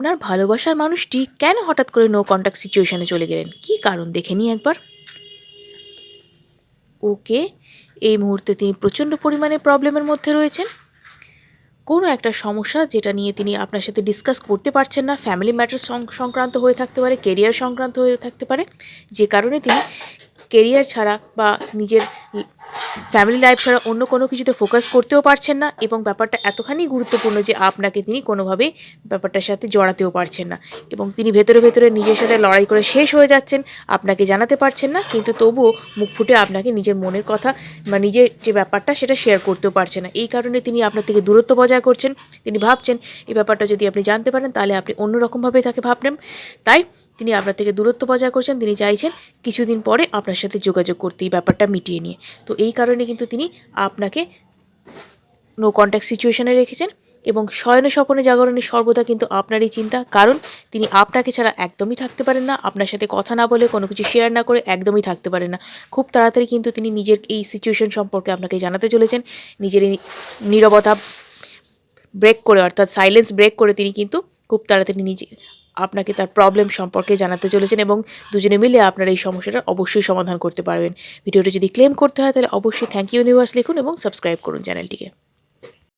আপনার ভালোবাসার মানুষটি কেন হঠাৎ করে নো কন্ট্যাক্ট সিচুয়েশনে চলে গেলেন? কী কারণ দেখে নিই একবার। ওকে, এই মুহূর্তে তিনি প্রচণ্ড পরিমাণে প্রবলেমের মধ্যে রয়েছেন। কোনো একটা সমস্যা যেটা নিয়ে তিনি আপনার সাথে ডিসকাস করতে পারছেন না, ফ্যামিলি ম্যাটার সংক্রান্ত হয়ে থাকতে পারে, কেরিয়ার সংক্রান্ত হয়ে থাকতে পারে, যে কারণে তিনি কেরিয়ার ছাড়া বা নিজের ফ্যামিলি লাইফ ছাড়া অন্য কোনো কিছুতে ফোকাস করতেও পারছেন না, এবং ব্যাপারটা এতখানি গুরুত্বপূর্ণ যে আপনাকে তিনি কোনোভাবেই ব্যাপারটার সাথে জড়াতেও পারছেন না, এবং তিনি ভেতরে ভেতরে নিজের সাথে লড়াই করে শেষ হয়ে যাচ্ছেন, আপনাকে জানাতে পারছেন না, কিন্তু তবুও মুখ ফুটে আপনাকে নিজের মনের কথা বা নিজের যে ব্যাপারটা সেটা শেয়ার করতেও পারছেন না। এই কারণে তিনি আপনার থেকে দূরত্ব বজায় করছেন। তিনি ভাবছেন এই ব্যাপারটা যদি আপনি জানতে পারেন তাহলে আপনি অন্যরকমভাবে তাকে ভাববেন, তাই তিনি আপনার থেকে দূরত্ব বজায় করছেন। তিনি চাইছেন কিছুদিন পরে আপনার সাথে যোগাযোগ করতে এই ব্যাপারটা মিটিয়ে নিয়ে। তো এই কারণে কিন্তু তিনি আপনাকে নো কন্ট্যাক্ট সিচুয়েশনে রেখেছেন, এবং শয়নে স্বপনে জাগরণে সর্বদা কিন্তু আপনারই চিন্তা, কারণ তিনি আপনাকে ছাড়া একদমই থাকতে পারেন না। আপনার সাথে কথা না বলে, কোনো কিছু শেয়ার না করে একদমই থাকতে পারেন না। খুব তাড়াতাড়ি কিন্তু তিনি নিজের এই সিচুয়েশন সম্পর্কে আপনাকে জানাতে চলেছেন। নিজের এই নীরবতা ব্রেক করে, অর্থাৎ সাইলেন্স ব্রেক করে তিনি কিন্তু খুব তাড়াতাড়ি নিজে আপনাকে তার প্রবলেম সম্পর্কে জানাতে চলেছেন, এবং দুজনে মিলে আপনার এই সমস্যাটার অবশ্যই সমাধান করতে পারবেন। ভিডিওটা যদি ক্লেম করতে হয় তাহলে অবশ্যই থ্যাংক ইউ ইউনিভার্স লিখুন এবং সাবস্ক্রাইব করুন চ্যানেলটিকে।